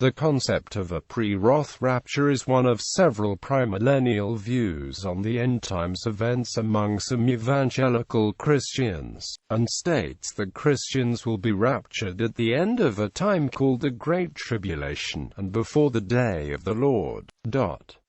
The concept of a pre-wrath rapture is one of several premillennial views on the end-times events among some evangelical Christians, and states that Christians will be raptured at the end of a time called the Great Tribulation, and before the day of the Lord.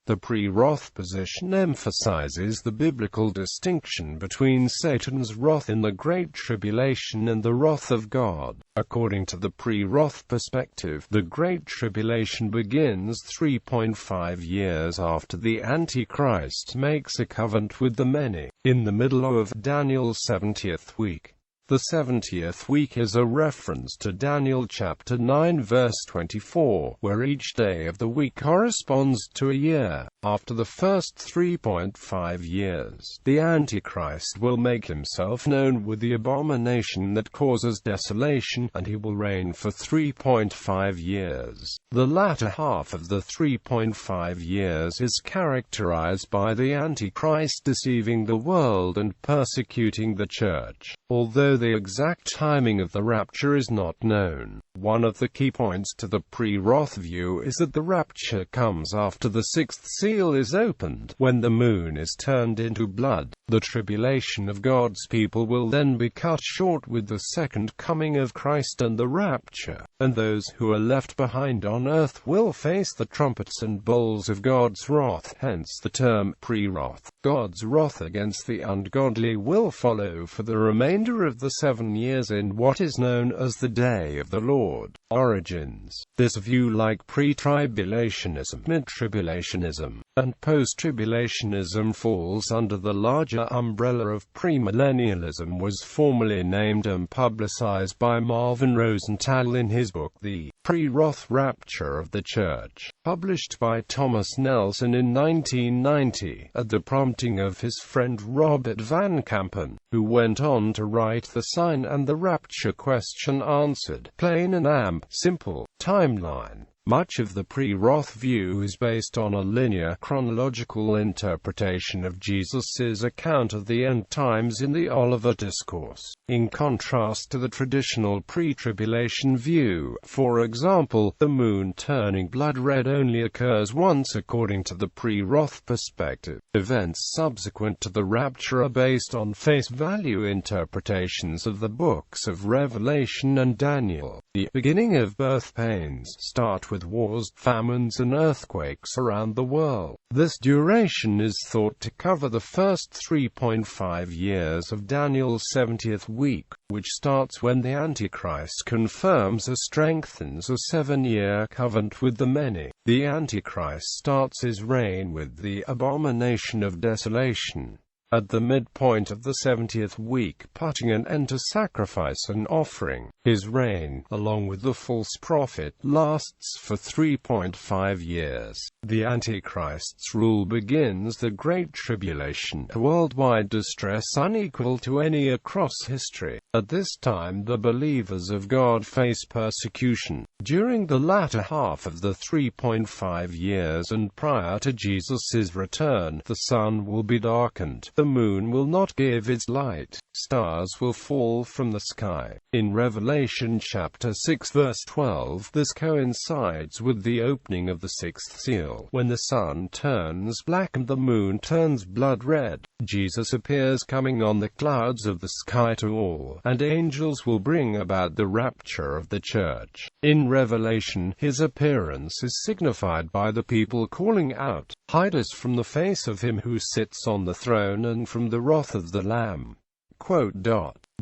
The pre-wrath position emphasizes the biblical distinction between Satan's wrath in the Great Tribulation and the wrath of God. According to the pre-wrath perspective, the Great Tribulation begins 3.5 years after the Antichrist makes a covenant with the many, in the middle of Daniel's 70th week. The 70th week is a reference to Daniel chapter 9 verse 24, where each day of the week corresponds to a year. After the first 3.5 years, the Antichrist will make himself known with the abomination that causes desolation, and he will reign for 3.5 years. The latter half of the 3.5 years is characterized by the Antichrist deceiving the world and persecuting the church. Although the exact timing of the rapture is not known, one of the key points to the pre-wrath view is that the rapture comes after the sixth seal is opened, when the moon is turned into blood. The tribulation of God's people will then be cut short with the second coming of Christ and the rapture, and those who are left behind on earth will face the trumpets and bowls of God's wrath, hence the term pre-wrath. God's wrath against the ungodly will follow for the remainder of the 7 years in what is known as the Day of the Lord. Origins. This view, like pre-tribulationism, mid-tribulationism, and post-tribulationism, falls under the larger umbrella of premillennialism, was formally named and publicized by Marvin Rosenthal in his book The Pre-Wrath Rapture of the Church, published by Thomas Nelson in 1990, at the prompting of his friend Robert Van Kampen, who went on to write The Sign and the Rapture Question Answered, Plain and Simple, Timeline. Much of the pre-wrath view is based on a linear, chronological interpretation of Jesus' account of the end times in the Olivet Discourse, in contrast to the traditional pre-tribulation view. For example, the moon turning blood red only occurs once according to the pre-wrath perspective. Events subsequent to the rapture are based on face-value interpretations of the books of Revelation and Daniel. The beginning of birth pains start with wars, famines and earthquakes around the world. This duration is thought to cover the first 3.5 years of Daniel's 70th week, which starts when the Antichrist confirms or strengthens a 7-year covenant with the many. The Antichrist starts his reign with the abomination of desolation at the midpoint of the 70th week, putting an end to sacrifice and offering. His reign, along with the false prophet, lasts for 3.5 years. The Antichrist's rule begins the Great Tribulation, a worldwide distress unequal to any across history. At this time the believers of God face persecution. During the latter half of the 3.5 years and prior to Jesus' return, the sun will be darkened, the moon will not give its light, stars will fall from the sky. In Revelation chapter 6 verse 12, this coincides with the opening of the sixth seal, when the sun turns black and the moon turns blood red. Jesus appears coming on the clouds of the sky to all, and angels will bring about the rapture of the church. In Revelation, his appearance is signified by the people calling out, "Hide us from the face of him who sits on the throne and from the wrath of the Lamb."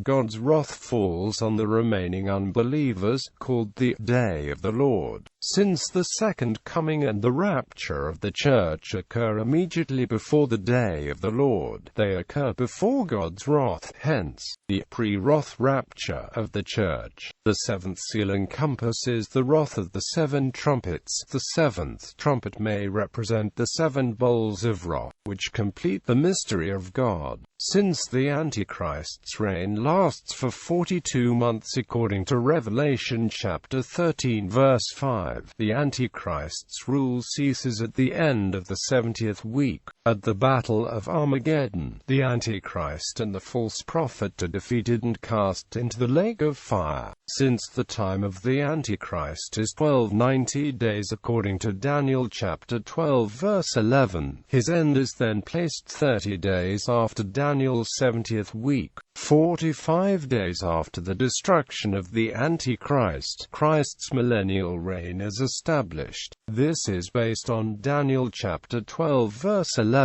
God's wrath falls on the remaining unbelievers, called the Day of the Lord. Since the second coming and the rapture of the church occur immediately before the Day of the Lord, they occur before God's wrath, hence, the pre-wrath rapture of the church. The seventh seal encompasses the wrath of the 7 trumpets. The 7th trumpet may represent the 7 bowls of wrath, which complete the mystery of God. Since the Antichrist's reign lasts for 42 months according to Revelation chapter 13 verse 5, the Antichrist's rule ceases at the end of the 70th week. At the Battle of Armageddon, the Antichrist and the false prophet are defeated and cast into the lake of fire. Since the time of the Antichrist is 1290 days according to Daniel chapter 12 verse 11, his end is then placed 30 days after Daniel's 70th week, 45 days after the destruction of the Antichrist. Christ's millennial reign is established. This is based on Daniel chapter 12 verse 11,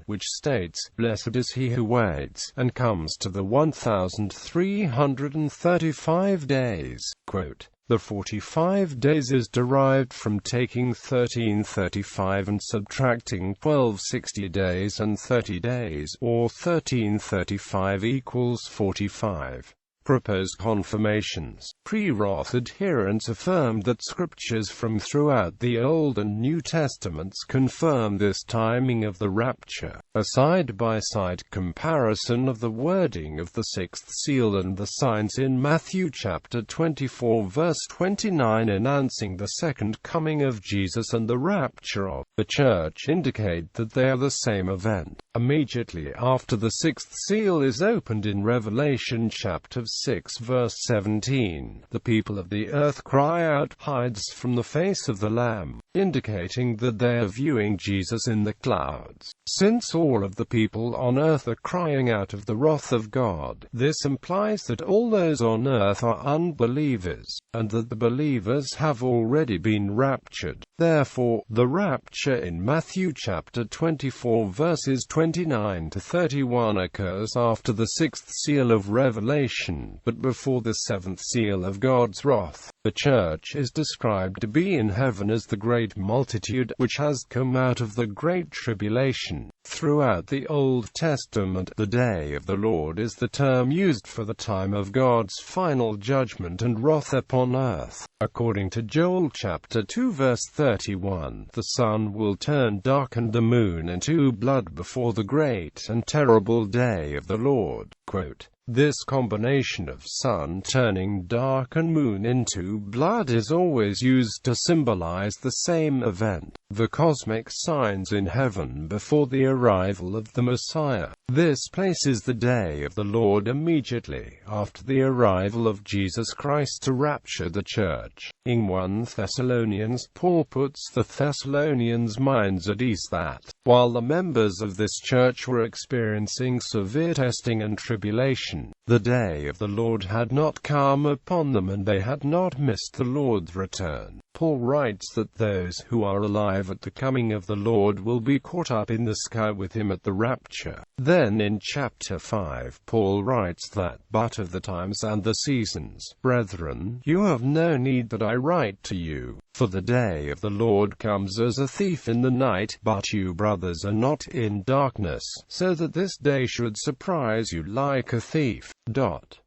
which states, "Blessed is he who waits, and comes to the 1335 days." Quote, the 45 days is derived from taking 1335 and subtracting 1260 days and 30 days, or 1335 equals 45. Proposed confirmations. Prewrath adherents affirmed that scriptures from throughout the Old and New Testaments confirm this timing of the rapture. A side-by-side comparison of the wording of the sixth seal and the signs in Matthew chapter 24 verse 29 announcing the second coming of Jesus and the rapture of the church indicate that they are the same event. Immediately after the sixth seal is opened in Revelation chapter 6 verse 17, the people of the earth cry out, "Hides from the face of the Lamb," indicating that they are viewing Jesus in the clouds. Since all of the people on earth are crying out of the wrath of God, this implies that all those on earth are unbelievers, and that the believers have already been raptured. Therefore, the rapture in Matthew chapter 24 verses 29 to 31 occurs after the sixth seal of Revelation, but before the seventh seal of God's wrath. The church is described to be in heaven as the great multitude, which has come out of the Great Tribulation. Throughout the Old Testament, the day of the Lord is the term used for the time of God's final judgment and wrath upon earth. According to Joel chapter 2 verse 31, the sun will turn dark and the moon into blood before the great and terrible day of the Lord. Quote, this combination of sun turning dark and moon into blood is always used to symbolize the same event, the cosmic signs in heaven before the arrival of the Messiah. This places the day of the Lord immediately after the arrival of Jesus Christ to rapture the church. In 1 Thessalonians, Paul puts the Thessalonians' minds at ease that, while the members of this church were experiencing severe testing and tribulation, the day of the Lord had not come upon them and they had not missed the Lord's return. Paul writes that those who are alive at the coming of the Lord will be caught up in the sky with him at the rapture. Then in chapter 5, Paul writes that, "But of the times and the seasons, brethren, you have no need that I write to you. For the day of the Lord comes as a thief in the night, but you, brothers, are not in darkness, so that this day should surprise you like a thief."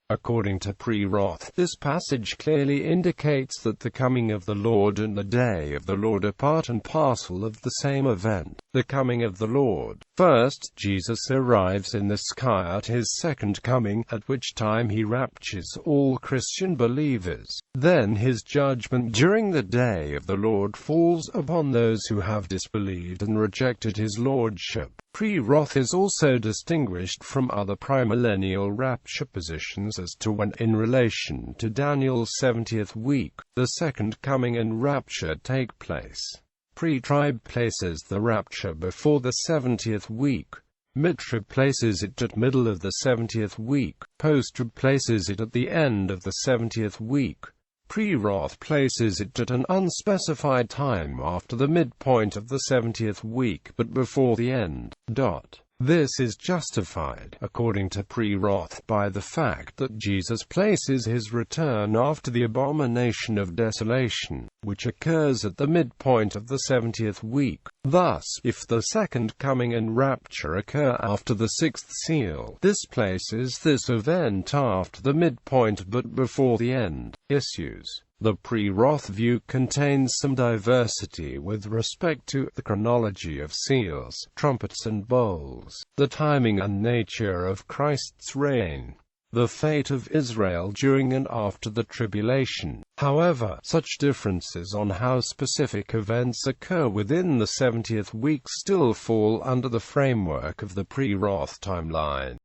According to Prewrath, this passage clearly indicates that the coming of the Lord and the day of the Lord are part and parcel of the same event. The coming of the Lord. First, Jesus arrives in the sky at his second coming, at which time he raptures all Christian believers. Then his judgment during the day of the Lord falls upon those who have disbelieved and rejected his lordship. Prewrath is also distinguished from other premillennial rapture positions as to when, in relation to Daniel's 70th week, the second coming and rapture take place. Pre-trib places the rapture before the 70th week. Mid-trib places it at middle of the 70th week. Post-trib places it at the end of the 70th week. Prewrath places it at an unspecified time after the midpoint of the 70th week but before the end. This is justified, according to Prewrath, by the fact that Jesus places his return after the abomination of desolation, which occurs at the midpoint of the 70th week. Thus, if the second coming and rapture occur after the sixth seal, this places this event after the midpoint but before the end. Issues. The Prewrath view contains some diversity with respect to the chronology of seals, trumpets and bowls, the timing and nature of Christ's reign, the fate of Israel during and after the tribulation. However, such differences on how specific events occur within the 70th week still fall under the framework of the Prewrath timeline.